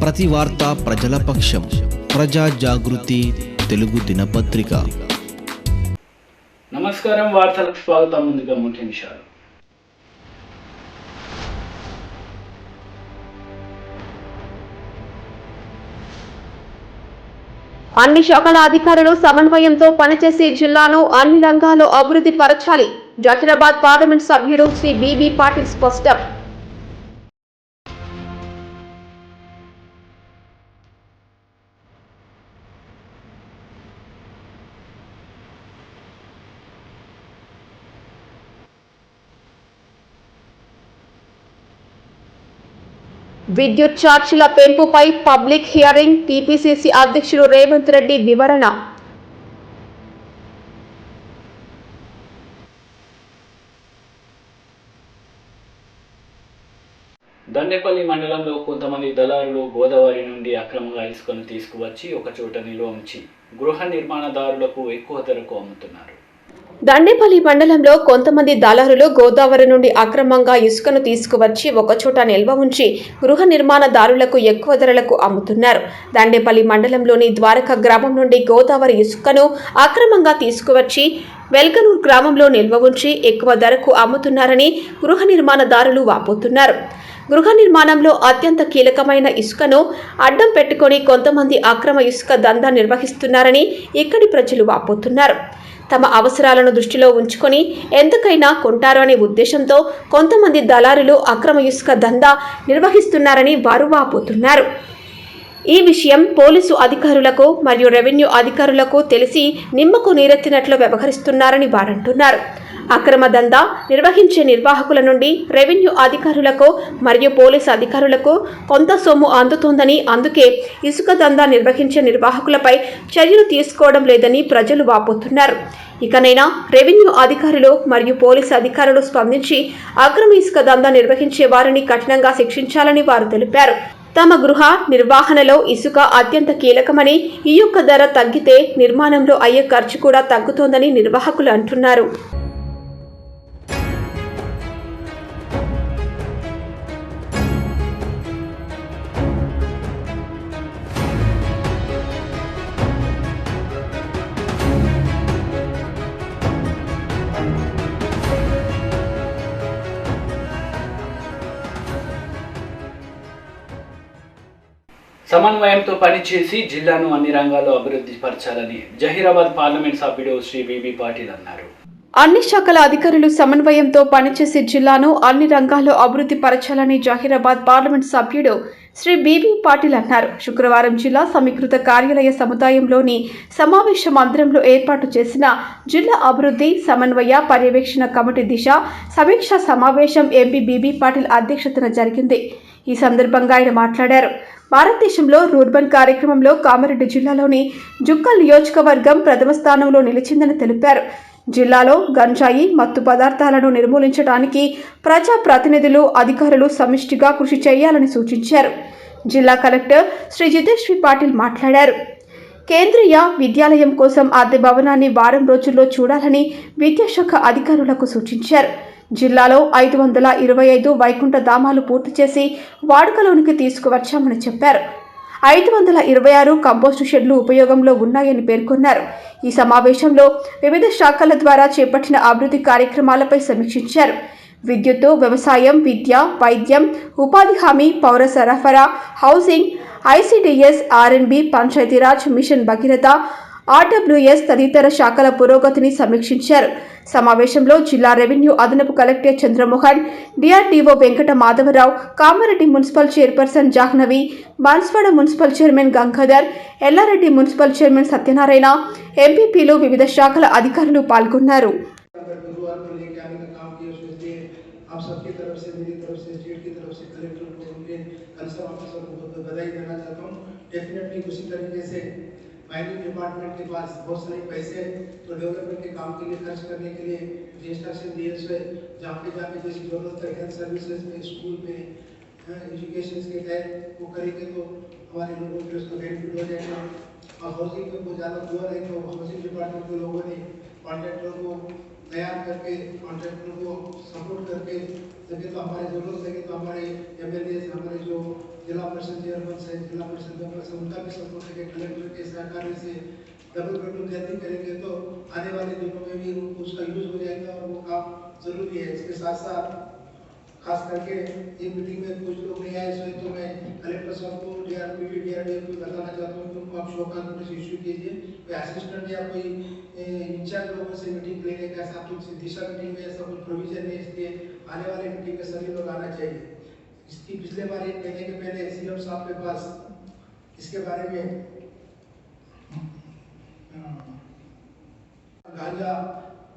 ప్రతి వార్త ప్రజల పక్షం. ప్రజా జాగృతి తెలుగు దినపత్రిక. నమస్కారం, వార్తలకు స్వాగతం. ముందుగా ముఖ్యాంశాలు. అన్ని శాఖల అధికారులు సమన్వయంతో పనిచేసి జిల్లాను అన్ని రంగాల్లో అభివృద్ధి పరచాలి. జహీరాబాద్ పార్లమెంట్ సభ్యుడు శ్రీ బిబి పాటిల్ స్పష్టం. విద్యుత్ ఛార్జీల పెంపుపై పబ్లిక్ హియరింగ్. టీపీసీసీ అధ్యక్షుడు రేవంత్ రెడ్డి వివరణ. దండేపల్లి మండలంలో కొంతమంది దళారులు గోదావరి నుండి అక్రమంగా ఇసుకను తీసుకువచ్చి ఒకచోట నిల్వ ఉంచి గృహ నిర్మాణదారులకు ఎక్కువ ధరకు అమ్ముతున్నారు. దండేపల్లి మండలంలో కొంతమంది దళారులు గోదావరి నుండి అక్రమంగా ఇసుకను తీసుకువచ్చి ఒకచోట నిల్వ ఉంచి గృహ నిర్మాణదారులకు ఎక్కువ ధరలకు అమ్ముతున్నారు. దండేపల్లి మండలంలోని ద్వారక గ్రామం నుండి గోదావరి ఇసుకను అక్రమంగా తీసుకువచ్చి వెల్కనూర్ గ్రామంలో నిల్వ ఉంచి ఎక్కువ ధరకు అమ్ముతున్నారని గృహ నిర్మాణదారులు వాపోతున్నారు. గృహ నిర్మాణంలో అత్యంత కీలకమైన ఇసుకను అడ్డం పెట్టుకుని కొంతమంది అక్రమ ఇసుక దందా నిర్వహిస్తున్నారని ఇక్కడి ప్రజలు వాపోతున్నారు. తమ అవసరాలను దృష్టిలో ఉంచుకొని ఎంతకైనా కొంటారు అనే ఉద్దేశంతో కొంతమంది దళారులు అక్రమ ఇసుక దందా నిర్వహిస్తున్నారని వారు వాపోతున్నారు. ఈ విషయం పోలీసు అధికారులకు మరియు రెవెన్యూ అధికారులకు తెలిసి నిమ్మకు నీరెత్తినట్లు వ్యవహరిస్తున్నారని వారంటున్నారు. అక్రమ దందా నిర్వహించే నిర్వాహకుల నుండి రెవెన్యూ అధికారులకు మరియు పోలీసు అధికారులకు కొంత సొమ్ము అందుతోందని, అందుకే ఇసుక దందా నిర్వహించే నిర్వాహకులపై చర్యలు తీసుకోవడం లేదని ప్రజలు వాపోతున్నారు. ఇకనైనా రెవెన్యూ అధికారులు మరియు పోలీసు అధికారులు స్పందించి అక్రమ ఇసుక దందా నిర్వహించే వారిని కఠినంగా శిక్షించాలని వారు తెలిపారు. తమ గృహ నిర్వహణలో ఇసుక అత్యంత కీలకమని, ఈ యొక్క ధర తగ్గితే నిర్మాణంలో అయ్యే ఖర్చు కూడా తగ్గుతోందని నిర్వాహకులు అంటున్నారు. సమన్వయంతో పనిచేసి జిల్లాను అన్ని రంగాల్లో అభివృద్ధి పరచాలని జహీరాబాద్ పార్లమెంట్ సభ్యుడు శ్రీ బిబి పాటిల్ అన్నారు. అన్ని శాఖల అధికారులు సమన్వయంతో పనిచేసి జిల్లాను అన్ని రంగాల్లో అభివృద్ధి పరచాలని జహీరాబాద్ పార్లమెంట్ సభ్యుడు శ్రీ బిబి పాటిల్ అన్నారు. శుక్రవారం జిల్లా సమీకృత కార్యాలయ సముదాయంలోని సమావేశ మందిరంలో ఏర్పాటు చేసిన జిల్లా అభివృద్ధి సమన్వయ పర్యవేక్షణ కమిటీ దిశ సమీక్ష సమావేశం ఎంపీ బిబి పాటిల్ అధ్యక్షతన జరిగింది. ఈ సందర్భంగా ఆయన మాట్లాడారు. భారతదేశంలో రూర్బన్ కార్యక్రమంలో కామారెడ్డి జిల్లాలోని జుక్కల్ నియోజకవర్గం ప్రథమ స్థానంలో నిలిచిందని తెలిపారు. జిల్లాలో గంజాయి మత్తు పదార్థాలను నిర్మూలించడానికి ప్రజా ప్రతినిధులు అధికారులు సమిష్టిగా కృషి చేయాలని సూచించారు. జిల్లా కలెక్టర్ శ్రీ జితేశ్వరి పాటిల్ మాట్లాడారు. కేంద్రీయ విద్యాలయం కోసం అద్దె భవనాన్ని వారం రోజుల్లో చూడాలని విద్యాశాఖ అధికారులకు సూచించారు. జిల్లాలో 525 వైకుంఠ ధామాలు పూర్తి చేసి వాడుకలోనికి తీసుకువచ్చామని చెప్పారు. 526 కంపోస్టు షెడ్లు ఉపయోగంలో ఉన్నాయని పేర్కొన్నారు. ఈ సమావేశంలో వివిధ శాఖల ద్వారా చేపట్టిన అభివృద్ధి కార్యక్రమాలపై సమీక్షించారు. విద్యుత్తు, వ్యవసాయం, విద్య, వైద్యం, ఉపాధి హామీ, పౌర సరఫరా, హౌసింగ్, ఐసిడిఎస్, ఆర్ఎండ్బి, పంచాయతీరాజ్, మిషన్ భగీరథ, ఆర్డబ్ల్యూఎస్ తదితర శాఖల పురోగతిని సమీక్షించారు. సమావేశంలో జిల్లా రెవెన్యూ అదనపు collector Chandramohan, DRDO Venkata Madhavarao, Kamareddy municipal chairperson Jahnavi, Banswada municipal chairman Gangadhar, Yellareddy municipal chairman Satyanarayana, ఎంపీపీలు, వివిధ శాఖల అధికారులు పాల్గొన్నారు. माइनिंग डिपार्टमेंट के पास बहुत सारे पैसे तो डेवलपमेंट के काम के लिए खर्च करने के लिए रजिस्ट्रेशन दिए हुए जहाँ पे जैसी जरूरत है हेल्थ सर्विसेज में, स्कूल में, एजुकेशन के तहत वो करेंगे तो हमारे लोगों को उसका बेनिफिट हो जाएगा। और हाउसिंग में बहुत ज़्यादा पुअर है तो हाउसिंग डिपार्टमेंट के लोगों ने कॉन्ट्रैक्टर को तैयार करके कॉन्ट्रैक्टरों को सपोर्ट करके जगह तो हमारी जरूरत है तो हमारे MLA हमारे जो जिला परिषद चेयरमैन है, जिला परिषद मेंबर्स है, उनका भी सपोर्ट है कि कलेक्टर के सहकारी से डबल बेडरूम जल्दी करेंगे तो आने वाले दिनों में भी उसका यूज हो जाएगा और वो काम जरूरी है। इसके साथ साथ खास करके ये मीटिंग में कुछ लोग नहीं आए, इसलिए तो मैं कलेक्टर साहब को DRPD DRDA को बताना चाहता हूँ कि उनको आप शोकांत नोटिस इश्यू कीजिए। कोई असिस्टेंट या कोई इंचार्ज लोगों से मीटिंग लेने का ऐसा कुछ दिशा मीटिंग में ऐसा कुछ प्रोविजन नहीं, इसलिए आने वाले मीटिंग में सभी लोग आना चाहिए। इसकी पिछले बार एक महीने के पहले CM साहब के पास इसके बारे में गांजा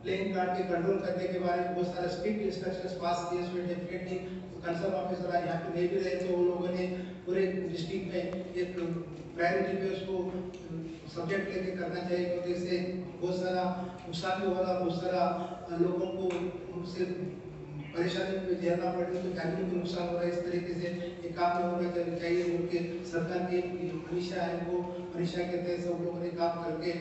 प्लेइंग कार्ड के कंट्रोल करने के बारे में बहुत सारे स्ट्रिक्ट इंस्ट्रक्शंस पास किए, इसमें डेफिनेटली कंसर्न ऑफिसर आज यहाँ पे नहीं भी रहे तो उन लोगों ने पूरे डिस्ट्रिक्ट में एक प्रायोरिटी पे उसको सब्जेक्ट लेके करना चाहिए, क्योंकि इससे बहुत सारा नुकसान भी होगा, बहुत सारा लोगों को उससे परेशानी में झेलना पड़ेगा, तो फैमिली को नुकसान हो रहा है। इस तरीके से ये काम में होना चाहिए। उनके सरकार की मनीषा है, वो मनीषा के तहत सब लोगों ने काम करके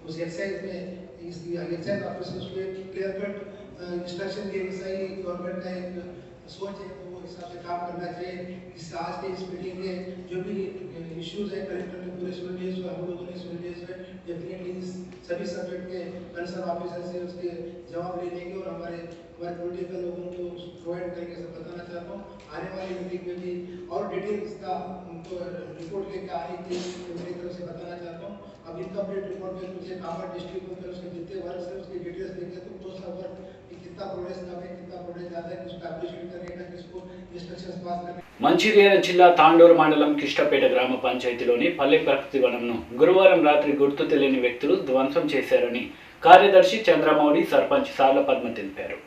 उस एक्साइज में इस एक्साइज ऑफिसर्स को क्लियर कट इंस्ट्रक्शन दिए। सही गवर्नमेंट का एक सोच है, तो वो हिसाब से काम करना चाहिए। इस आज के इस मीटिंग में जो भी इश्यूज है कलेक्टर ने पूरे सुन लिए, हम लोगों ने सुन लिए, डेफिनेटली सभी सब्जेक्ट के कंसर्न ऑफिसर से उसके जवाब ले लेंगे और हमारे पॉलिटिकल लोगों को प्रोवाइड करके सब बताना चाहता हूँ। आने वाली मीटिंग में भी और डिटेल इसका उनको रिपोर्ट लेकर आने की मेरी तरफ से बताना चाहता हूँ। अब इनकम्प्लीट रिपोर्ट में मुझे कामर डिस्ट्रिक्ट में उसके जितने वर्क है उसकी डिटेल्स देंगे, तो वो सब वर्क कितना प्रोग्रेस कम है, कितना प्रोग्रेस ज़्यादा है, किसको एप्रिशिएट करने का, किसको इंस्ट्रक्शंस पास करने। మంచిర్యాల జిల్లా తాండూరు మండలం కిష్టపేట గ్రామ పంచాయతీలోని పల్లె ప్రకృతి వనంను గురువారం రాత్రి గుర్తు తెలియని వ్యక్తులు ధ్వంసం చేశారని కార్యదర్శి చంద్రమౌళి, సర్పంచ్ సార్ల పద్మ తెలిపారు.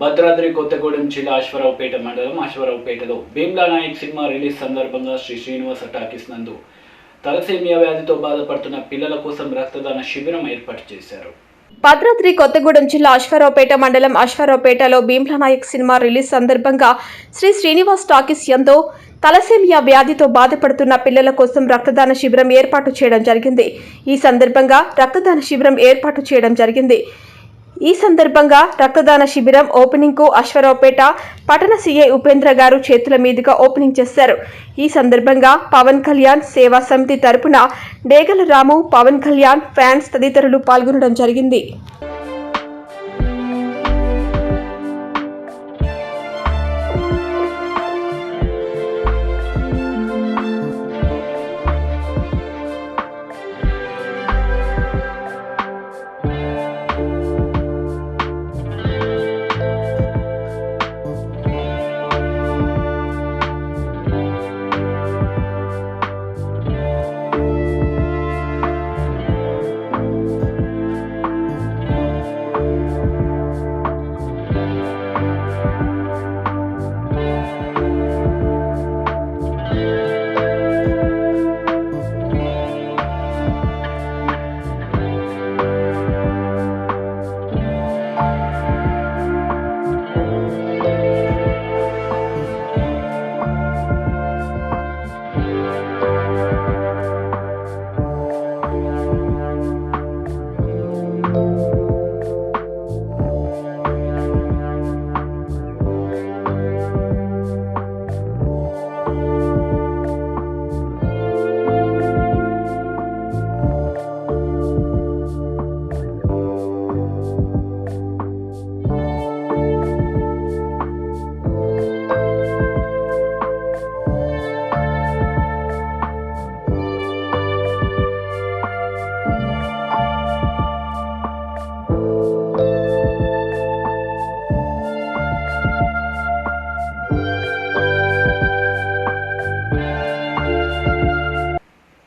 భద్రాద్రి కొత్తగూడెం జిల్లా అశ్వరావుపేట మండలం అశ్వరావుపేటలో భీమ్లా నాయక్ సినిమా రిలీజ్ సందర్భంగా శ్రీ శ్రీనివాస టాకీస్ నందు తలసేమియా వ్యాధితో బాధపడుతున్న పిల్లల కోసం రక్తదాన శిబిరం ఏర్పాటు చేశారు. భద్రాద్రి కొత్తగూడెం జిల్లా అశ్వరావుపేట మండలం అశ్వరావుపేటలో భీమ్లా నాయక్ సినిమా రిలీజ్ సందర్భంగా శ్రీ శ్రీనివాస్ టాకీస్ యందు తలసేమియా వ్యాధితో బాధపడుతున్న పిల్లల కోసం రక్తదాన శిబిరం ఏర్పాటు చేయడం జరిగింది. ఈ సందర్భంగా రక్తదాన శిబిరం ఓపెనింగ్ కు అశ్వరావుపేట పట్టణ CI ఉపేంద్ర గారు చేతుల మీదుగా ఓపెనింగ్ చేశారు. ఈ సందర్భంగా పవన్ కళ్యాణ్ సేవా సమితి తరపున డేగల రాము, పవన్ కళ్యాణ్ ఫ్యాన్స్ తదితరులు పాల్గొనడం జరిగింది.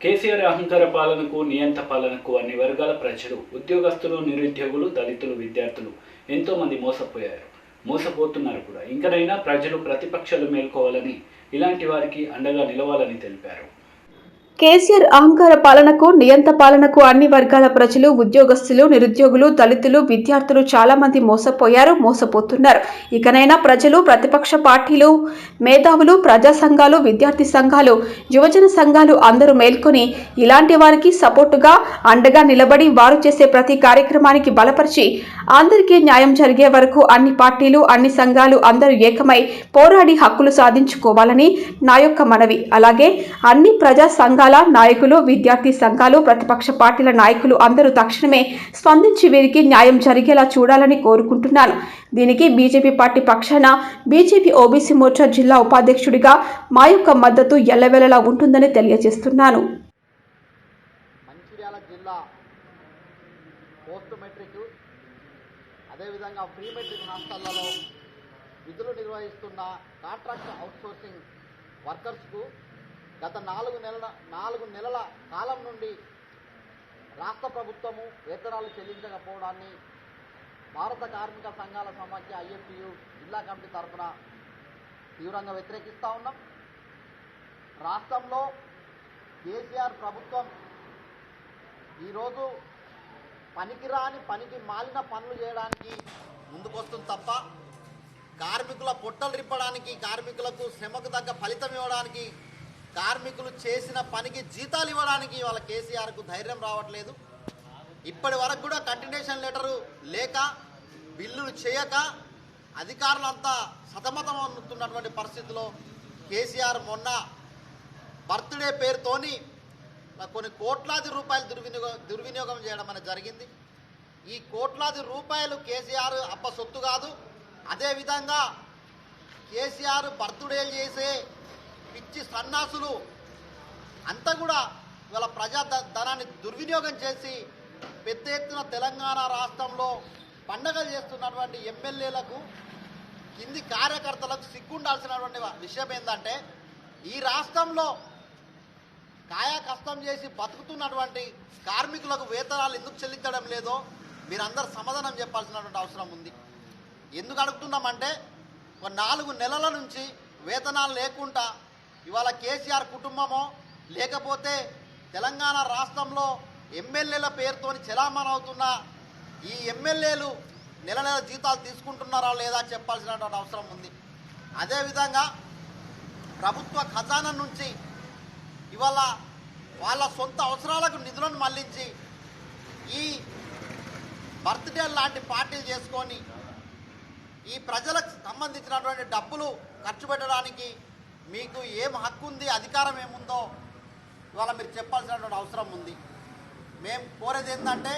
కేసీఆర్ అహంకార పాలనకు, నియంత పాలనకు అన్ని వర్గాల ప్రజలు, ఉద్యోగస్తులు, నిరుద్యోగులు, దళితులు, విద్యార్థులు ఎంతో మంది మోసపోతున్నారు కూడా. ఇంకనైనా ప్రజలు, ప్రతిపక్షాలు మేల్కోవాలని ఇలాంటి వారికి అండగా నిలవాలని తెలిపారు. కేసీఆర్ అహంకార పాలనకు, నియంత పాలనకు అన్ని వర్గాల ప్రజలు, ఉద్యోగస్తులు, నిరుద్యోగులు, దళితులు, విద్యార్థులు చాలా మంది మోసపోయారు, మోసపోతున్నారు. ఇకనైనా ప్రజలు, ప్రతిపక్ష పార్టీలు, మేధావులు, ప్రజా సంఘాలు, విద్యార్థి సంఘాలు, యువజన సంఘాలు అందరూ మేల్కొని ఇలాంటి వారికి సపోర్టుగా, అండగా నిలబడి వారు చేసే ప్రతి కార్యక్రమానికి బలపరిచి అందరికీ న్యాయం జరిగే వరకు అన్ని పార్టీలు, అన్ని సంఘాలు అందరూ ఏకమై పోరాడి హక్కులు సాధించుకోవాలని నా యొక్క మనవి. అలాగే అన్ని ప్రజా సంఘాల నాయకులు, విద్యార్థి సంఘాలు, ప్రతిపక్ష పార్టీల నాయకులు అందరూ తక్షణమే స్పందించి వీరికి న్యాయం జరిగేలా చూడాలని కోరుకుంటున్నాను. దీనికి బీజేపీ పార్టీ పక్షాన బీజేపీ ఓబీసీ మోర్చా జిల్లా ఉపాధ్యక్షుడిగా మా యొక్క మద్దతు ఎల్లవేళలా ఉంటుందని తెలియజేస్తున్నాను. మంచిర్యాల జిల్లా పోస్ట్ మెట్రిక్ అదేవిధంగా ప్రీ మెట్రిక్ హాస్టళ్లలో విధులు నిర్వహిస్తున్న కాంట్రాక్ట్ అవుట్సోర్సింగ్ వర్కర్స్కు గత 4 నెలల కాలం నుండి రాష్ట్ర ప్రభుత్వము వేతనాలు చెల్లించకపోవడాన్ని భారత కార్మిక సంఘాల సమాఖ్య IFTU జిల్లా కమిటీ తరఫున తీవ్రంగా వ్యతిరేకిస్తూ ఉన్నాం. రాష్ట్రంలో కేసీఆర్ ప్రభుత్వం ఈరోజు పనికి మాలిన పనులు చేయడానికి ముందుకొస్తుంది తప్ప కార్మికుల పొట్టలు రిప్పడానికి, కార్మికులకు శ్రమకు తగ్గ ఫలితం ఇవ్వడానికి, కార్మికులు చేసిన పనికి జీతాలు ఇవ్వడానికి వాళ్ళ కేసీఆర్కు ధైర్యం రావట్లేదు. ఇప్పటి వరకు కూడా కంటిన్యూషన్ లెటరు లేక, బిల్లులు చేయక అధికారులంతా సతమతం అవుతున్నటువంటి పరిస్థితిలో కేసీఆర్ మొన్న బర్త్డే పేరుతోని కొన్ని కోట్లాది రూపాయలు దుర్వినియోగం చేయడం అనేది జరిగింది. ఈ కోట్లాది రూపాయలు కేసీఆర్ అబ్బ సొత్తు కాదు. అదేవిధంగా కేసీఆర్ బర్త్డేలు చేసే పిచ్చి సన్నాసులు అంతా కూడా ఇవాళ ప్రజా ధనాన్ని దుర్వినియోగం చేసి పెద్ద ఎత్తున తెలంగాణ రాష్ట్రంలో పండగలు చేస్తున్నటువంటి ఎమ్మెల్యేలకు, కింది కార్యకర్తలకు సిగ్గుండాల్సినటువంటి విషయం ఏంటంటే, ఈ రాష్ట్రంలో కాయా కష్టం చేసి బతుకుతున్నటువంటి కార్మికులకు వేతనాలు ఎందుకు చెల్లించడం లేదో మీరందరూ సమాధానం చెప్పాల్సినటువంటి అవసరం ఉంది. ఎందుకు అడుగుతున్నామంటే, 4 నెలల నుంచి వేతనాలు లేకుండా ఇవాళ కేసీఆర్ కుటుంబమో లేకపోతే తెలంగాణ రాష్ట్రంలో ఎమ్మెల్యేల పేరుతోని చెలామణవుతున్న ఈ ఎమ్మెల్యేలు నెల జీతాలు తీసుకుంటున్నారా లేదా చెప్పాల్సినటువంటి అవసరం ఉంది. అదేవిధంగా ప్రభుత్వ ఖజానా నుంచి ఇవాళ వాళ్ళ సొంత అవసరాలకు నిధులను మళ్లించి ఈ బర్త్డే లాంటి పార్టీలు చేసుకొని ఈ ప్రజలకు సంబంధించినటువంటి డబ్బులు ఖర్చు పెట్టడానికి మీకు ఏం హక్కు ఉంది, అధికారం ఏముందో ఇవాళ మీరు చెప్పాల్సినటువంటి అవసరం ఉంది. మేము కోరేది ఏంటంటే,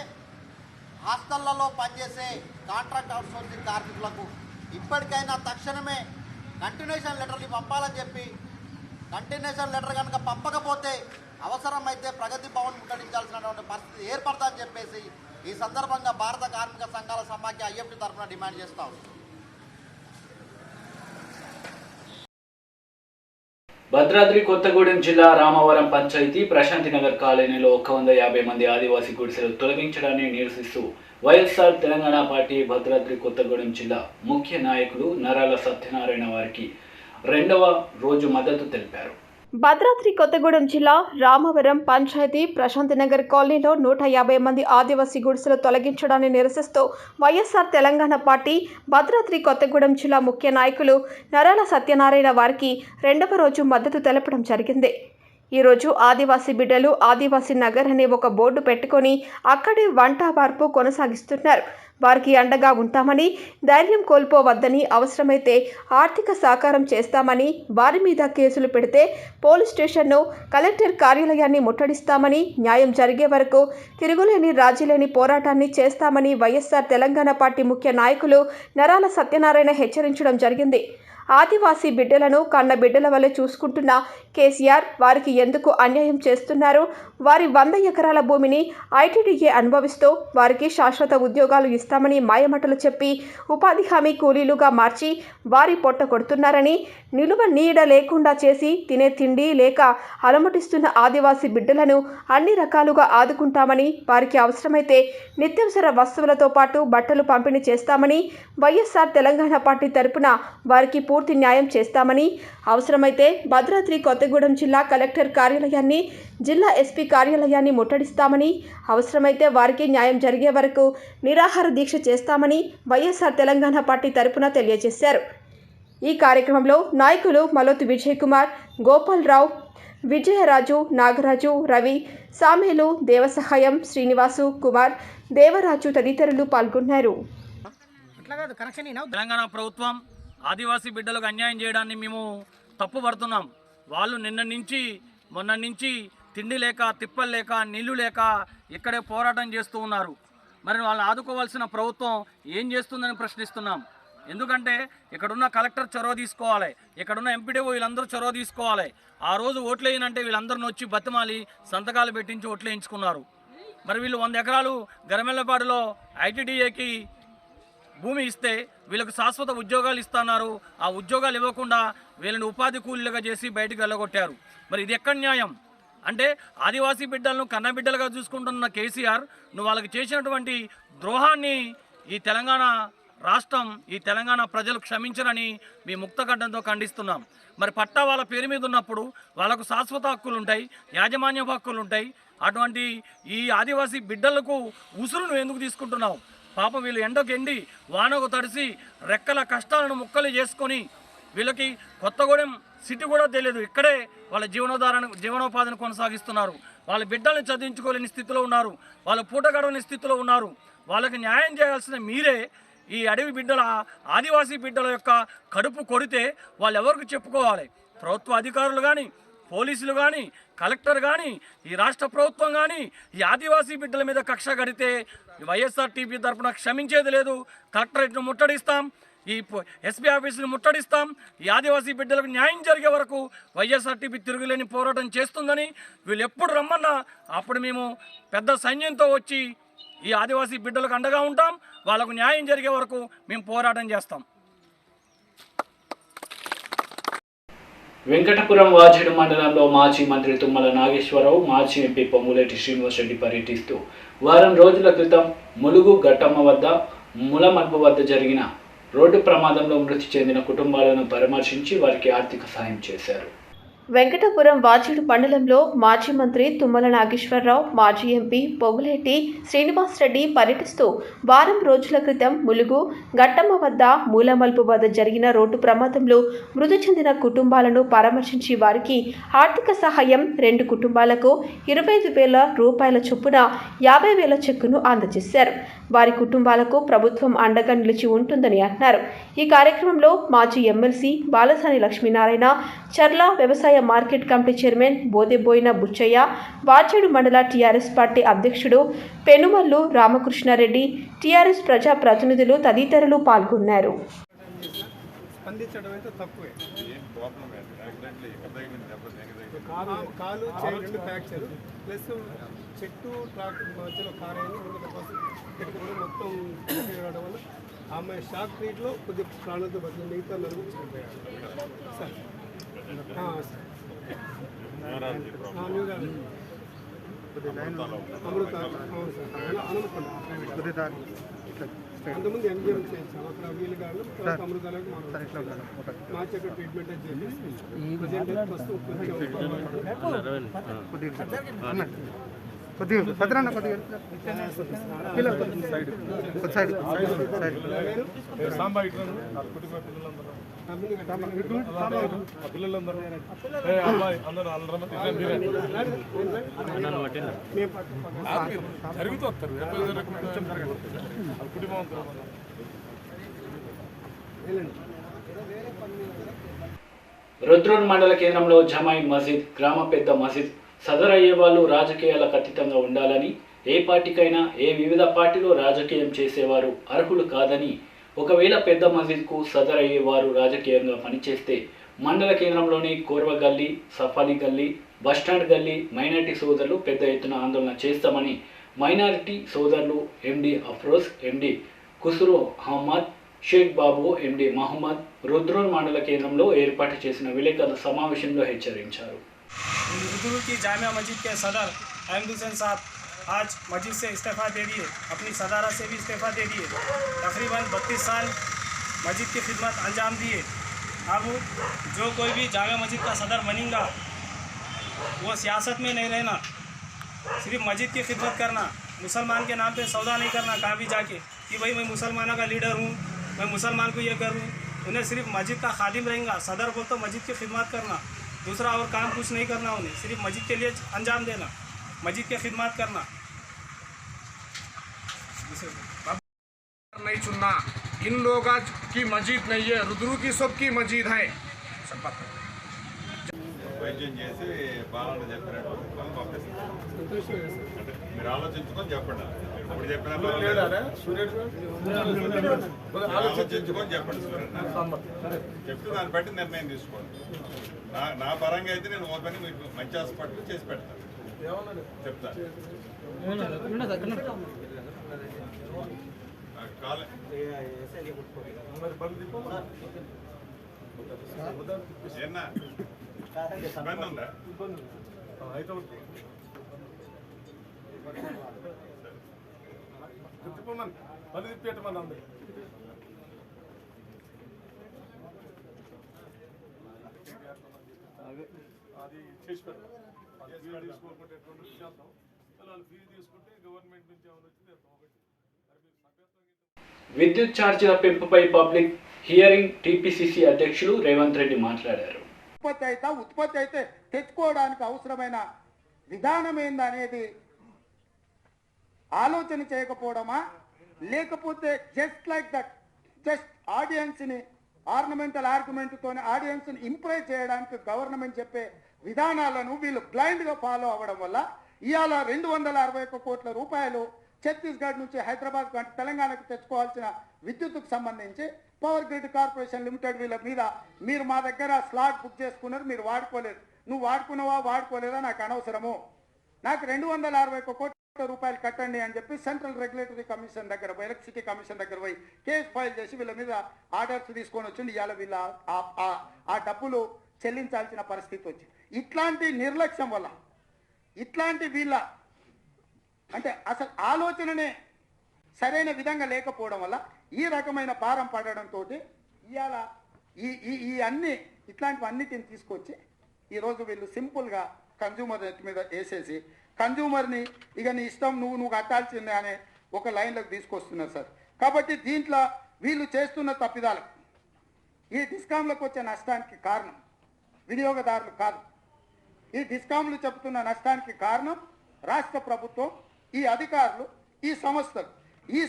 హాస్టళ్లలో పనిచేసే కాంట్రాక్ట్ అవుట్సోర్సింగ్ కార్మికులకు ఇప్పటికైనా తక్షణమే కంటిన్యూషన్ లెటర్ని పంపాలని చెప్పి, కంటిన్యూషన్ లెటర్ కనుక పంపకపోతే అవసరమైతే ప్రగతి భవన్ ముట్టడించాల్సినటువంటి పరిస్థితి ఏర్పడతామని చెప్పేసి ఈ సందర్భంగా భారత కార్మిక సంఘాల సమాఖ్య IFT తరఫున డిమాండ్ చేస్తాం. భద్రాద్రి కొత్తగూడెం జిల్లా రామవరం పంచాయతీ ప్రశాంతినగర్ కాలనీలో 150 మంది ఆదివాసీ గుడిసెలు తొలగించడాన్ని నిరసిస్తూ వైఎస్ఆర్ తెలంగాణ పార్టీ భద్రాద్రి కొత్తగూడెం జిల్లా ముఖ్య నాయకులు నరాల సత్యనారాయణ వారికి 2వ రోజు మద్దతు తెలిపారు. భద్రాద్రి కొత్తగూడెం జిల్లా రామవరం పంచాయతీ ప్రశాంతినగర్ కాలనీలో 150 మంది ఆదివాసీ గుడిసెలు తొలగించడాన్ని నిరసిస్తూ వైఎస్ఆర్ తెలంగాణ పార్టీ భద్రాద్రి కొత్తగూడెం జిల్లా ముఖ్య నాయకులు నరాల సత్యనారాయణ వారికి 2వ రోజు మద్దతు తెలపడం జరిగింది. ఈరోజు ఆదివాసీ బిడ్డలు ఆదివాసీ నగర్ అనే ఒక బోర్డు పెట్టుకొని అక్కడే వంట వార్పు కొనసాగిస్తున్నారు. వారికి అండగా ఉంటామని, ధైర్యం కోల్పోవద్దని, అవసరమైతే ఆర్థిక సహకారం చేస్తామని, వారి మీద కేసులు పెడితే పోలీస్ స్టేషన్ను, కలెక్టర్ కార్యాలయాన్ని ముట్టడిస్తామని, న్యాయం జరిగే వరకు తిరుగులేని రాజీలేని పోరాటాన్ని చేస్తామని వైఎస్ఆర్ తెలంగాణ పార్టీ ముఖ్య నాయకులు నరాల సత్యనారాయణ హెచ్చరించడం జరిగింది. ఆదివాసీ బిడ్డలను కన్న బిడ్డల వలె చూసుకుంటున్న కేసీఆర్ వారికి ఎందుకు అన్యాయం చేస్తున్నారు? వారి 100 ఎకరాల భూమిని ఐటీడీఏ అనుభవిస్తూ వారికి శాశ్వత ఉద్యోగాలు ఇస్తామని మాయమాటలు చెప్పి ఉపాధి హామీ కూలీలుగా మార్చి వారి పొట్ట కొడుతున్నారని, నిలువ నీడ లేకుండా చేసి తినే తిండి లేక అలమటిస్తున్న ఆదివాసీ బిడ్డలను అన్ని రకాలుగా ఆదుకుంటామని, వారికి అవసరమైతే నిత్యావసర వస్తువులతో పాటు బట్టలు పంపిణీ చేస్తామని, వైఎస్ఆర్ తెలంగాణ పార్టీ తరపున వారికి పూర్తి న్యాయం చేస్తామని, అవసరమైతే భద్రాద్రి కొత్తగూడెం జిల్లా కలెక్టర్ కార్యాలయాన్ని, జిల్లా ఎస్పీ కార్యాలయాన్ని ముట్టడిస్తామని, అవసరమైతే వారికి న్యాయం జరిగే వరకు నిరాహార దీక్ష చేస్తామని వైఎస్ఆర్ తెలంగాణ పార్టీ తరపున తెలియజేశారు. ఈ కార్యక్రమంలో నాయకులు మలోతు విజయ్ కుమార్, గోపాలరావు, విజయరాజు, నాగరాజు, రవి, సామేలు, దేవసహాయం, శ్రీనివాసు, కుమార్, దేవరాజు తదితరులు పాల్గొన్నారు. తెలంగాణ ప్రభుత్వం ఆదివాసీ బిడ్డలకు అన్యాయం చేయడాన్ని మేము తప్పుపడుతున్నాం. వాళ్ళు మొన్న నుంచి తిండి లేక, తిప్పలు లేక, నీళ్లు లేక ఇక్కడే పోరాటం చేస్తూ ఉన్నారు. మరి వాళ్ళని ఆదుకోవాల్సిన ప్రభుత్వం ఏం చేస్తుందని ప్రశ్నిస్తున్నాం. ఎందుకంటే ఇక్కడున్న కలెక్టర్ చొరవ తీసుకోవాలి, ఇక్కడున్న ఎంపీడీఓ వీళ్ళందరూ చొరవ తీసుకోవాలి. ఆ రోజు ఓట్లు వేయనంటే వీళ్ళందరిని వచ్చి బతిమాలి సంతకాలు పెట్టించి ఓట్లు వేయించుకున్నారు. మరి వీళ్ళు 100 ఎకరాలు గరమెల్లపాడులో ఐటీడీఏకి భూమి ఇస్తే వీళ్ళకు శాశ్వత ఉద్యోగాలు ఇస్తున్నారు. ఆ ఉద్యోగాలు ఇవ్వకుండా వీళ్ళని ఉపాధి కూలీలుగా చేసి బయటకు వెళ్ళగొట్టారు. మరి ఇది ఎక్కడ న్యాయం? అంటే ఆదివాసీ బిడ్డలను కన్నబిడ్డలుగా చూసుకుంటున్న కేసీఆర్ నువ్వు వాళ్ళకి చేసినటువంటి ద్రోహాన్ని ఈ తెలంగాణ రాష్ట్రం, ఈ తెలంగాణ ప్రజలు క్షమించరని మీ ముక్తగడ్డంతో ఖండిస్తున్నాం. మరి పట్టా వాళ్ళ పేరు మీద ఉన్నప్పుడు వాళ్ళకు శాశ్వత హక్కులు ఉంటాయి, యాజమాన్య హక్కులు ఉంటాయి. అటువంటి ఈ ఆదివాసీ బిడ్డలకు ఉసురు నువ్వు ఎందుకు తీసుకుంటున్నావు? పాపం వీళ్ళు ఎండకు ఎండి వానకు తడిసి రెక్కల కష్టాలను ముక్కలు చేసుకొని వీళ్ళకి కొత్తగూడెం సిటీ కూడా తెలియదు, ఇక్కడే వాళ్ళ జీవనోపాధిని కొనసాగిస్తున్నారు. వాళ్ళ బిడ్డల్ని చదివించుకోలేని స్థితిలో ఉన్నారు, వాళ్ళ పూట గడవని స్థితిలో ఉన్నారు. వాళ్ళకి న్యాయం చేయాల్సిన మీరే ఈ అడవి బిడ్డల, ఆదివాసీ బిడ్డల యొక్క కడుపు కొడితే వాళ్ళు ఎవరికి చెప్పుకోవాలి? ప్రభుత్వ అధికారులు కానీ, పోలీసులు కానీ, కలెక్టర్ కానీ, ఈ రాష్ట్ర ప్రభుత్వం కానీ ఈ ఆదివాసీ బిడ్డల మీద కక్ష కడితే వైఎస్ఆర్టీపీ తరఫున క్షమించేది లేదు. కలెక్టరేట్ను ముట్టడిస్తాం, ఈ ఎస్పీ ఆఫీసును ముట్టడిస్తాం. ఈ ఆదివాసీ బిడ్డలకు న్యాయం జరిగే వరకు వైఎస్ఆర్టీపీ తిరుగులేని పోరాటం చేస్తుందని, వీళ్ళు ఎప్పుడు రమ్మన్నా అప్పుడు మేము పెద్ద సైన్యంతో వచ్చి ఈ ఆదివాసీ బిడ్డలకు అండగా ఉంటాం. వాళ్ళకు న్యాయం జరిగే వరకు మేము పోరాటం చేస్తాం. వెంకటపురం వాజేడు మండలంలో మాజీ మంత్రి తుమ్మల నాగేశ్వరరావు, మాజీ ఎంపీ పొంగులేటి శ్రీనివాసరెడ్డి పర్యటిస్తూ వారం రోజుల క్రితం ములుగు ఘట్టమ్మ వద్ద ములమల్పు వద్ద జరిగిన రోడ్డు ప్రమాదంలో మృతి చెందిన కుటుంబాలను పరామర్శించి వారికి ఆర్థిక సాయం చేశారు. వెంకటపురం వాజేడు మండలంలో మాజీ మంత్రి తుమ్మల నాగేశ్వరరావు, మాజీ ఎంపీ పొంగులేటి శ్రీనివాసరెడ్డి పర్యటిస్తూ వారం రోజుల క్రితం ములుగు ఘట్టమ్మ వద్ద మూలమల్పు వద్ద జరిగిన రోడ్డు ప్రమాదంలో మృతి చెందిన కుటుంబాలను పరామర్శించి వారికి ఆర్థిక సహాయం 2 కుటుంబాలకు 25,000 రూపాయల చొప్పున 50,000 చెక్కును అందజేశారు. వారి కుటుంబాలకు ప్రభుత్వం అండగా నిలిచి ఉంటుందని అన్నారు. ఈ కార్యక్రమంలో మాజీ ఎమ్మెల్సీ బాలసాని లక్ష్మీనారాయణ, చర్ల వ్యవసాయ market committee chairman Bodeboina Buchchayya, Vajedu మండల టీఆర్ఎస్ పార్టీ అధ్యక్షుడు పెనుమల్లు రామకృష్ణారెడ్డి, టీఆర్ఎస్ ప్రజా ప్రతినిధులు తదితరులు పాల్గొన్నారు. ఆమె షాక్ ట్రీట్లో కొద్దిగా ప్రాణంతో బతికి మిగతా నలుగురు చనిపోయారు సార్. అమృత అవును సార్, అనుకుంటా అంతకుముందు ఎంజీఎం చేయించాం అక్కడ వీలు కాదు. తర్వాత అమృతాలకు మార్చి అక్కడ ట్రీట్మెంట్ చేసి రుద్రూర్ మండల కేంద్రంలో జమాయి మసీద్, గ్రామ పెద్ద మసీద్ సదర్ అయ్యే వాళ్ళు రాజకీయాలకు అతీతంగా ఉండాలని, ఏ పార్టీకైనా ఏ వివిధ పార్టీలో రాజకీయం చేసేవారు అర్హులు కాదని, ఒకవేళ పెద్ద మసీద్కు సదర్ అయ్యేవారు రాజకీయంగా పనిచేస్తే మండల కేంద్రంలోని కోర్వ గల్లీ, సఫాలి గల్లీ, బస్టాండ్ గల్లీ మైనార్టీ సోదరులు పెద్ద ఎత్తున ఆందోళన చేస్తామని మైనారిటీ సోదరులు ఎండి అఫ్రోజ్, ఎండి కుసురు అహ్మద్, షేక్ బాబు, ఎండి మహమ్మద్ రుద్రూర్ మండల కేంద్రంలో ఏర్పాటు చేసిన విలేకరుల సమావేశంలో హెచ్చరించారు. रुद्रपुर की जामिया मस्जिद के सदर अहमद हुसैन साहब आज मस्जिद से इस्तीफ़ा दे दिए, अपनी सदारत से भी इस्तीफ़ा दे दिए। तकरीबन 32 साल मस्जिद की खिदमत अंजाम दिए। अब जो कोई भी जामिया मस्जिद का सदर बनेगा वो सियासत में नहीं रहना, सिर्फ मस्जिद की खिदमत करना, मुसलमान के नाम पे सौदा नहीं करना कहाँ भी जाके कि भाई मैं मुसलमानों का लीडर हूँ, मैं मुसलमान को ये करूँ। उन्हें सिर्फ मस्जिद का खादिम रहेगा, सदर बोल तो मस्जिद की खिदमत करना, दूसरा और काम कुछ नहीं करना, उन्हें सिर्फ मस्जिद के लिए अंजाम देना, मस्जिद की खिदमत करना। नहीं सुनना, इन लोगों की मस्जिद नहीं है, रुद्रू की सबकी मस्जिद है। వైద్యం చేసి బాగా చెప్పినట్టు మనం పంపిస్తాం. మీరు ఆలోచించుకొని చెప్పండి. ఇప్పుడు చెప్పిన ఆలోచించుకొని చెప్పండి. చెప్తే దాన్ని బట్టి నిర్ణయం తీసుకోండి. నా పరంగా అయితే నేను ఓపెన్ మీకు మంచి హాస్పిటల్ చేసి పెడతాను చెప్తా. ఏనా ఇబ్బంది ఉందా? మళ్ళీ తిప్పేటమని అందరు అది చేసి పెట్టాం. తీసుకోకుంటే ఎట్లా చేద్దాం, వాళ్ళు ఫీజు తీసుకుంటే గవర్నమెంట్ నుంచి ఏమైనా వచ్చింది ఒకటి. విద్యుత్ ఛార్జీల పెంపుపై పబ్లిక్ హియరింగ్ టీపీసీసీ అధ్యక్షులు రేవంత్ రెడ్డి మాట్లాడారు. ఉత్పత్తి అయితే తెచ్చుకోవడానికి అవసరమైన విధానం ఏందనేది ఆలోచన చేయకపోవడమా, లేకపోతే జస్ట్ ఆడియన్స్ని ఆర్నమెంటల్ ఆర్గ్యుమెంట్తోనే ఆడియన్స్ని ఇంప్రెస్ చేయడానికి గవర్నమెంట్ చెప్పే విధానాలను వీళ్ళు బ్లైండ్గా ఫాలో అవ్వడం వల్ల ఇవాళ 261 కోట్ల రూపాయలు ఛత్తీస్గఢ్ నుంచి హైదరాబాద్ తెలంగాణకు తెచ్చుకోవాల్సిన విద్యుత్తుకు సంబంధించి పవర్ గ్రిడ్ కార్పొరేషన్ లిమిటెడ్ వీళ్ళ మీద మీరు మా దగ్గర స్లాట్ బుక్ చేసుకున్నారు, మీరు వాడుకోలేదు, నువ్వు వాడుకున్నావా వాడుకోలేదా నాకు అనవసరము, నాకు 261 కోట్ల రూపాయలు కట్టండి అని చెప్పి సెంట్రల్ రెగ్యులేటరీ కమిషన్ దగ్గర పోయి, ఎలక్ట్రిసిటీ కమిషన్ దగ్గర పోయి కేసు ఫైల్ చేసి వీళ్ళ మీద ఆర్డర్స్ తీసుకొని వచ్చింది. ఇవాళ వీళ్ళ ఆ డబ్బులు చెల్లించాల్సిన పరిస్థితి వచ్చింది. ఇట్లాంటి నిర్లక్ష్యం వల్ల, ఇట్లాంటి వీళ్ళ అంటే అసలు ఆలోచననే సరైన విధంగా లేకపోవడం వల్ల ఈ రకమైన భారం పడడంతో ఇవాళ ఈ అన్ని ఇట్లాంటివన్నిటిని తీసుకొచ్చి ఈరోజు వీళ్ళు సింపుల్గా కన్జ్యూమర్ నెట్ మీద వేసేసి కన్జ్యూమర్ని ఇక నీ ఇష్టం నువ్వు కట్టాల్సిందే అనే ఒక లైన్లోకి తీసుకొస్తున్నారు సార్. కాబట్టి దీంట్లో వీళ్ళు చేస్తున్న తప్పిదాలు, ఈ డిస్కామ్లకు వచ్చే నష్టానికి కారణం వినియోగదారులు కాదు. ఈ డిస్కామ్లు చెబుతున్న నష్టానికి కారణం రాష్ట్ర ప్రభుత్వం, ఈ అధికారులు, ఈ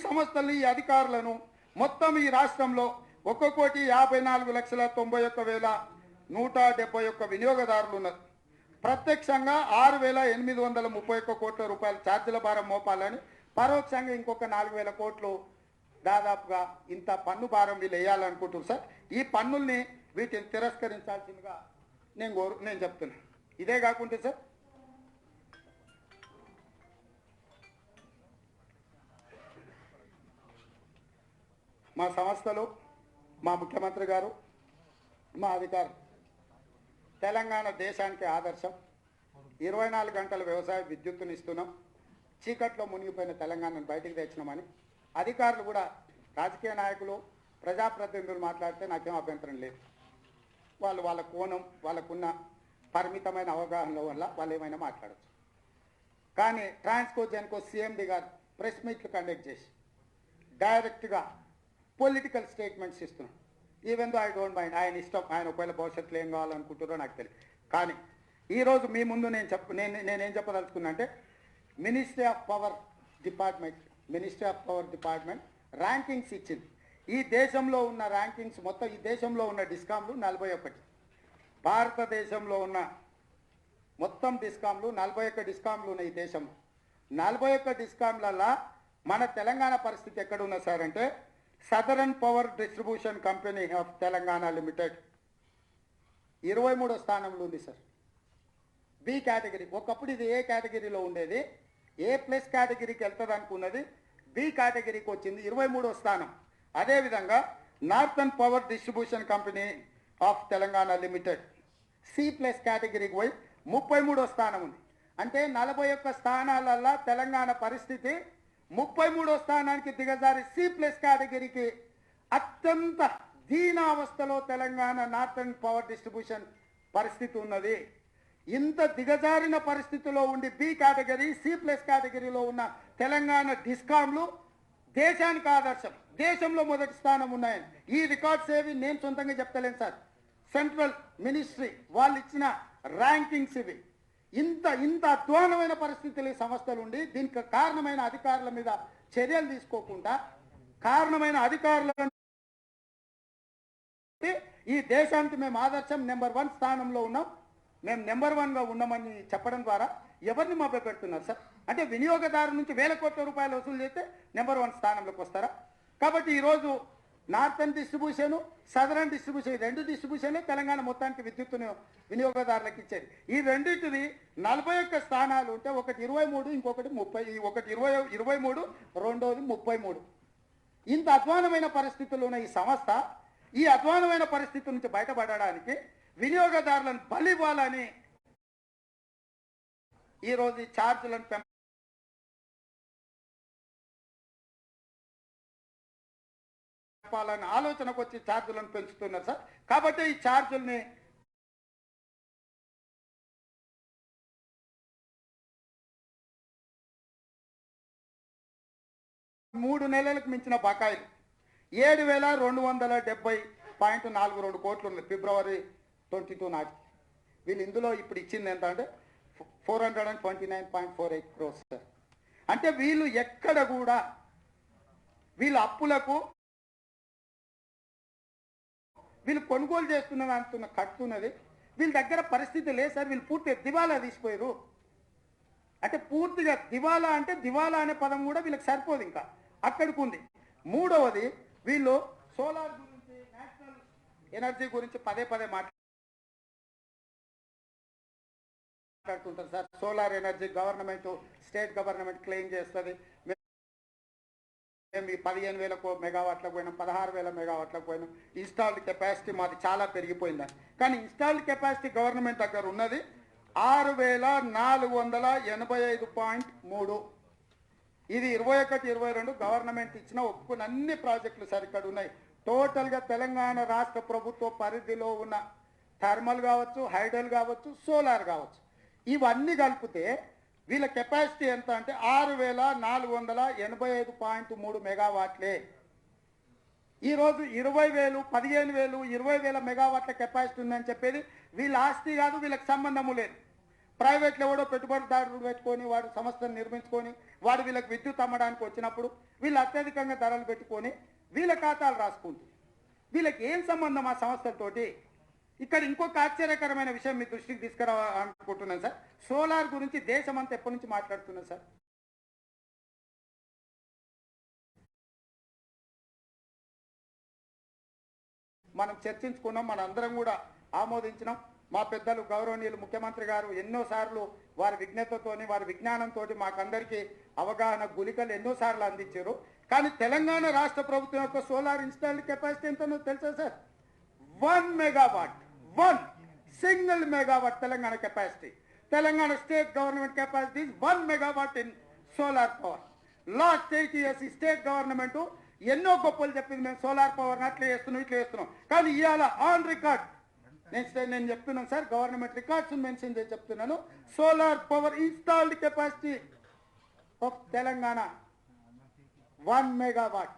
సంస్థలు ఈ అధికారులను మొత్తం ఈ రాష్ట్రంలో 1,54,91,171 వినియోగదారులు ఉన్నారు. ప్రత్యక్షంగా 6,831 కోట్ల రూపాయల ఛార్జీల భారం మోపాలని, పరోక్షంగా ఇంకొక 4,000 కోట్లు దాదాపుగా ఇంత పన్ను భారం వీళ్ళు వేయాలనుకుంటున్నారు సార్. ఈ పన్నుల్ని వీటిని తిరస్కరించాల్సిందిగా నేను చెప్తున్నాను. ఇదే కాకుండా సార్ మా సంస్థలు, మా ముఖ్యమంత్రి గారు, మా అధికారులు తెలంగాణ దేశానికి ఆదర్శం. 24 గంటల వ్యవసాయ విద్యుత్తుని ఇస్తున్నాం. చీకట్లో మునిగిపోయిన తెలంగాణను బయటికి తెచ్చినామని అధికారులు కూడా, రాజకీయ నాయకులు, ప్రజాప్రతినిధులు మాట్లాడితే నాకేం అభ్యంతరం లేదు. వాళ్ళ కోణం, వాళ్ళకున్న పరిమితమైన అవగాహన వల్ల వాళ్ళు ఏమైనా మాట్లాడచ్చు. కానీ ట్రాన్స్కో జెన్కో సీఎండీ గారు ప్రెస్ మీట్లు కండక్ట్ చేసి డైరెక్ట్గా పొలిటికల్ స్టేట్మెంట్స్ ఇస్తున్నాం. Even though I don't mind, ఆయన ఇష్టం, ఆయన ఒకవేళ భవిష్యత్తులో ఏం కావాలనుకుంటారో నాకు తెలియదు. కానీ ఈరోజు మీ ముందు నేనేం చెప్పదలుచుకున్నా అంటే, ministry of power department rankings ఇచ్చింది. ఈ దేశంలో ఉన్న ర్యాంకింగ్స్ మొత్తం, ఈ దేశంలో ఉన్న డిస్కామ్లు 41, భారతదేశంలో ఉన్న మొత్తం డిస్కామ్లు 41 డిస్కామ్లు ఉన్నాయి ఈ దేశంలో. 41 డిస్కామ్లలో మన తెలంగాణ పరిస్థితి ఎక్కడున్నా సార్ అంటే, southern power distribution company of Telangana limited 23వ స్థానంలో ఉంది సార్. బి కేటగిరీ, ఒకప్పుడు ఇది ఏ కేటగిరీలో ఉండేది, A+ కేటగిరీకి వెళ్తుంది అనుకున్నది, బి కేటగిరీకి వచ్చింది 23వ స్థానం. అదేవిధంగా northern power distribution company of Telangana limited C+ కేటగిరీకి పోయి 33వ స్థానం ఉంది. అంటే 41 స్థానాలల్లో తెలంగాణ పరిస్థితి 33వ స్థానానికి దిగజారి C+ కేటగిరీకి అత్యంత దీనావస్థలో తెలంగాణ నార్థన్ పవర్ డిస్ట్రిబ్యూషన్ పరిస్థితి ఉన్నది. ఇంత దిగజారిన పరిస్థితిలో ఉండి B కేటగిరీ C+ కేటగిరీలో ఉన్న తెలంగాణ డిస్కామ్లు దేశానికి ఆదర్శం, దేశంలో మొదటి స్థానం ఉన్నాయని. ఈ రికార్డ్స్ ఏవి నేను సొంతంగా చెప్తలేను సార్, సెంట్రల్ మినిస్ట్రీ వాళ్ళు ఇచ్చిన ర్యాంకింగ్స్ ఇవి. ఇంత అధ్వానమైన పరిస్థితులు ఈ సంస్థలు ఉండి దీనికి కారణమైన అధికారుల మీద చర్యలు తీసుకోకుండా కారణమైన అధికారులను ఈ దేశానికి మేము ఆదర్శం నెంబర్ 1 స్థానంలో ఉన్నాం, మేము నెంబర్ 1గా ఉన్నామని చెప్పడం ద్వారా ఎవరిని మభ్యపెడుతున్నారు సార్? అంటే వినియోగదారు నుంచి వేల కోట్ల రూపాయలు వసూలు చేస్తే నెంబర్ 1 స్థానంలోకి వస్తారా? కాబట్టి ఈరోజు నార్థన్ డిస్ట్రిబ్యూషన్, సదరన్ డిస్ట్రిబ్యూషన్, 2 డిస్ట్రిబ్యూషన్లే తెలంగాణ మొత్తానికి విద్యుత్తును వినియోగదారులకు ఇచ్చేది. ఈ రెండింటిది 41 స్థానాలు ఉంటే ఒకటి 23, ఇంకొకటి 30, ఒకటి 23, రెండోది 33. ఇంత అధ్వానమైన పరిస్థితుల్లో ఉన్న ఈ సంస్థ ఈ అధ్వానమైన పరిస్థితి నుంచి బయటపడడానికి వినియోగదారులను బలివ్వాలని ఈరోజు ఈ ఛార్జీలను పెంపాలని ఆలోచనకు వచ్చి ఛార్జీలను పెంచుతున్నారు సార్. కాబట్టి ఈ ఛార్జీల్ని మూడు నెలలకు మించిన బకాయిలు 7,270.42 కోట్లు ఉంది ఫిబ్రవరి 22 నాటికి. వీళ్ళు ఇందులో ఇప్పుడు ఇచ్చింది ఎంత అంటే 429.48 crores సార్. అంటే వీళ్ళు ఎక్కడ కూడా వీళ్ళ అప్పులకు వీళ్ళు కొనుగోలు చేస్తున్నది అంటున్న కట్టున్నది వీళ్ళ దగ్గర పరిస్థితి లేదు సార్. వీళ్ళు పూర్తిగా దివాలా తీసిపోయారు. అంటే పూర్తిగా దివాలా అంటే దివాలా అనే పదం కూడా వీళ్ళకి సరిపోదు, ఇంకా అక్కడికి ఉంది. మూడవది వీళ్ళు సోలార్ గురించి, నేషనల్ ఎనర్జీ గురించి పదే మాట్లాడుతుంటారు sir. Solar energy government, state government claim చేస్తుంది. మేము 15,000 మెగావాట్లకు పోయినాం, 16,000 మెగావాట్లకు పోయినాం. ఇన్స్టాల్డ్ కెపాసిటీ మాది చాలా పెరిగిపోయిందని. కానీ ఇన్స్టాల్డ్ కెపాసిటీ గవర్నమెంట్ దగ్గర ఉన్నది 6,485.3. ఇది 21-22 గవర్నమెంట్ ఇచ్చిన ఒప్పుకున్న అన్ని ప్రాజెక్టులు సార్ ఇక్కడ ఉన్నాయి. టోటల్గా తెలంగాణ రాష్ట్ర ప్రభుత్వ పరిధిలో ఉన్న థర్మల్ కావచ్చు, హైడల్ కావచ్చు, సోలార్ కావచ్చు, ఇవన్నీ కలిపితే వీళ్ళ కెపాసిటీ ఎంత అంటే 6,485.3 మెగావాట్లే. ఈరోజు 20,000, 15,000, 20,000 మెగావాట్ల కెపాసిటీ ఉందని చెప్పేది వీళ్ళ ఆస్తి కాదు, వీళ్ళకి సంబంధము లేదు. ప్రైవేట్లో ఎవడో పెట్టుబడిదారుడు పెట్టుకొని వాడు సంస్థను నిర్మించుకొని వాడు వీళ్ళకి విద్యుత్ అమ్మడానికి వచ్చినప్పుడు వీళ్ళు అత్యధికంగా ధరలు పెట్టుకొని వీళ్ళ ఖాతాలు రాసుకుంటారు. వీళ్ళకి ఏం సంబంధం ఆ సంస్థలతోటి? ఇక్కడ ఇంకొక ఆశ్చర్యకరమైన విషయం మీ దృష్టికి తీసుకురావాలనుకుంటున్నాను సార్. సోలార్ గురించి దేశం అంతా ఎప్పటి నుంచి మాట్లాడుతున్నారు సార్. మనం చర్చించుకున్నాం, మన అందరం కూడా ఆమోదించినాం. మా పెద్దలు గౌరవనీయులు ముఖ్యమంత్రి గారు ఎన్నోసార్లు వారి విజ్ఞతతోని, వారి విజ్ఞానంతో మాకందరికీ అవగాహన గుళికలు ఎన్నోసార్లు అందించారు. కానీ తెలంగాణ రాష్ట్ర ప్రభుత్వం యొక్క సోలార్ ఇన్స్టాల్డ్ కెపాసిటీ ఎంతనో తెలుసా sir? 1 megawatt, 1 single megawatt Telangana capacity. Telangana state government capacity 1 megawatt in solar power. Last 8 years ఈ స్టేట్ గవర్నమెంట్ ఎన్నో గొప్పలు చెప్పింది, మేము సోలార్ పవర్ని అట్లా చేస్తున్నాం, ఇట్లా చేస్తున్నాం. కానీ ఇవాళ ఆన్ రికార్డ్ నేను చెప్తున్నాను సార్, గవర్నమెంట్ రికార్డ్స్ మెన్షన్ చేసి చెప్తున్నాను. Solar power installed capacity of Telangana 1 megawatt.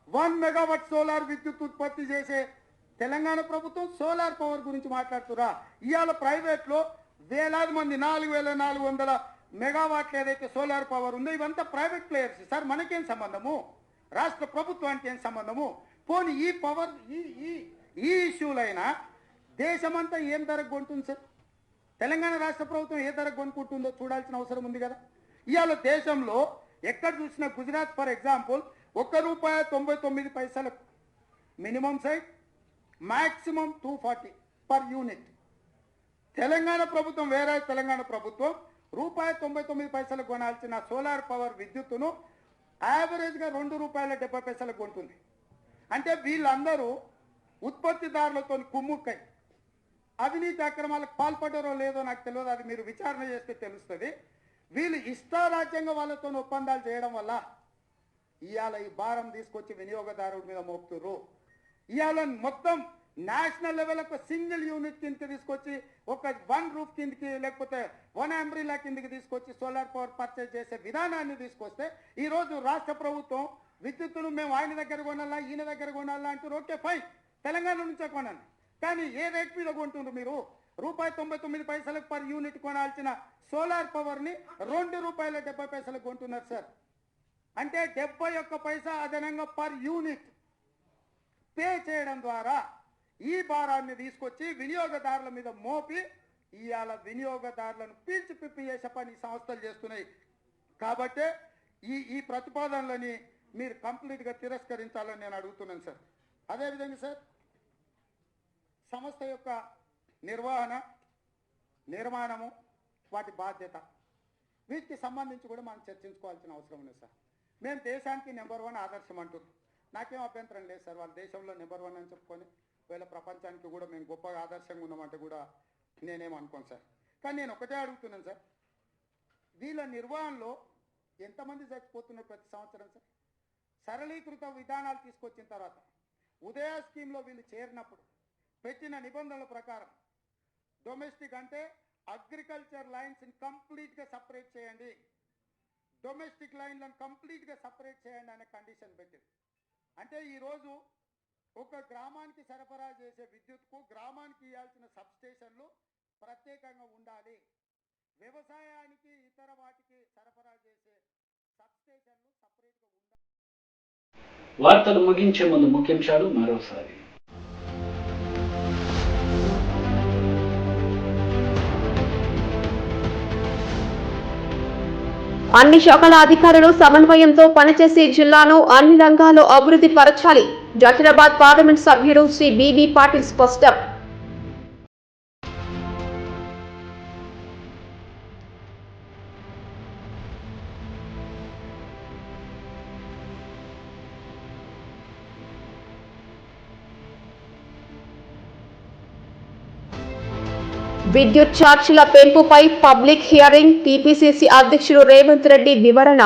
1 megawatt solar విద్యుత్ ఉత్పత్తి చేసే తెలంగాణ ప్రభుత్వం సోలార్ పవర్ గురించి మాట్లాడుతురా? ఇవాళ ప్రైవేట్లో వేలాది మంది 4,400 మెగావాట్లు ఏదైతే సోలార్ పవర్ ఉందో ఇవంతా ప్రైవేట్ ప్లేయర్స్ సార్. మనకేం సంబంధము? రాష్ట్ర ప్రభుత్వానికి ఏం సంబంధము? పోనీ ఈ పవర్ ఈ ఇష్యూలైనా దేశమంతా ఏం ధరకు కొంటుంది సార్? తెలంగాణ రాష్ట్ర ప్రభుత్వం ఏ ధరకు కొనుక్కుంటుందో చూడాల్సిన అవసరం ఉంది కదా. ఇవాళ దేశంలో ఎక్కడ చూసినా గుజరాత్ ఫర్ ఎగ్జాంపుల్ ₹1.99 మినిమం సైట్, మ్యాక్సిమం 240 పర్ యూనిట్. తెలంగాణ ప్రభుత్వం, వేరే తెలంగాణ ప్రభుత్వం ₹1.99 కొనాల్సిన సోలార్ పవర్ విద్యుత్తును యావరేజ్గా ₹2.70 కొంటుంది. అంటే వీళ్ళందరూ ఉత్పత్తిదారులతో కుమ్ముక్కై అవినీతి అక్రమాలకు పాల్పడ్డారో లేదో నాకు తెలియదు, అది మీరు విచారణ చేస్తే తెలుస్తుంది. వీళ్ళు ఇష్టారాజ్యంగా వాళ్ళతో ఒప్పందాలు చేయడం వల్ల ఇవాళ ఈ భారం తీసుకొచ్చి వినియోగదారుడి మీద మోపుతుర్రు. ఇవాళ మొత్తం నేషనల్ లెవెల్ ఒక సింగిల్ యూనిట్ కిందకి తీసుకొచ్చి ఒక 1 రూఫ్ కిందకి లేకపోతే 1 అంబ్రిల్లా కిందకి తీసుకొచ్చి సోలార్ పవర్ పర్చేజ్ చేసే విధానాన్ని తీసుకొస్తే ఈరోజు రాష్ట్ర ప్రభుత్వం విద్యుత్తును మేము ఆయన దగ్గర కొనాలా ఈయన దగ్గర కొనాలా అంటారు. ఓకే ఫైన్, తెలంగాణ నుంచే కొనాలి, కానీ ఏ రేట్ మీద కొంటున్నారు మీరు? ₹1.99 పర్ యూనిట్ కొనాల్సిన సోలార్ పవర్ని ₹2.70 కొంటున్నారు సార్. అంటే 71 పైసా అదనంగా పర్ యూనిట్ పే చేయడం ద్వారా ఈ భారాన్ని తీసుకొచ్చి వినియోగదారుల మీద మోపి ఇవాళ వినియోగదారులను పీల్చి పిప్పి చేసే పని సంస్థలు చేస్తున్నాయి. కాబట్టే ఈ ప్రతిపాదనలని మీరు కంప్లీట్గా తిరస్కరించాలని నేను అడుగుతున్నాను సార్. అదేవిధంగా సార్, సంస్థ యొక్క నిర్మాణము వాటి బాధ్యత వీటికి సంబంధించి కూడా మనం చర్చించుకోవాల్సిన అవసరం ఉంది సార్. మేము దేశానికి నెంబర్ 1 ఆదర్శం అంటున్నాం, నాకేం అభ్యంతరం లేదు సార్. వాళ్ళ దేశంలో నెంబర్ 1 అని చెప్పుకొని వీళ్ళ ప్రపంచానికి కూడా మేము గొప్పగా ఆదర్శంగా ఉన్నామంటే కూడా నేనేం అనుకోను సార్. కానీ నేను ఒకటే అడుగుతున్నాను సార్, వీళ్ళ నిర్వహణలో ఎంతమంది చచ్చిపోతున్నారు ప్రతి సంవత్సరం సార్? సరళీకృత విధానాలు తీసుకొచ్చిన తర్వాత ఉదయ స్కీమ్లో వీళ్ళు చేరినప్పుడు పెట్టిన నిబంధనల ప్రకారం డొమెస్టిక్ అంటే అగ్రికల్చర్ లైన్స్ని కంప్లీట్గా సపరేట్ చేయండి, డొమెస్టిక్ లైన్లను కంప్లీట్గా సపరేట్ చేయండి అనే కండిషన్ పెట్టింది. అంటే ఈరోజు ఒక గ్రామానికి సరఫరా చేసే విద్యుత్కు గ్రామానికి ఇవ్వాల్సిన సబ్స్టేషన్లు ప్రత్యేకంగా ఉండాలి, వ్యవసాయానికి ఇతర వాటికి సరఫరా చేసే సబ్స్టేషన్లు సపరేట్గా ఉండాలి. వార్తలు ముగించే ముందు ముఖ్యాంశాలు మరోసారి. అన్ని శాఖల అధికారులు సమన్వయంతో పనిచేసి జిల్లాను అన్ని రంగాల్లో అభివృద్ధి పరచాలి. జాఫరాబాద్ పార్లమెంట్ సభ్యుడు శ్రీ బీబీ పాటిల్ స్పష్టం. విద్యుత్ ఛార్జీల పెంపుపై పబ్లిక్ హియరింగ్, టీపీసీసీ అధ్యక్షుడు రేవంత్ రెడ్డి వివరణ.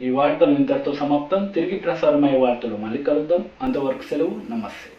ఈ వార్తలు ఇంతటితో సమాప్తం. తిరిగి ప్రసారమయ్యే వార్తలు మళ్ళీ కలుద్దాం. అంతవరకు సెలవు. నమస్తే.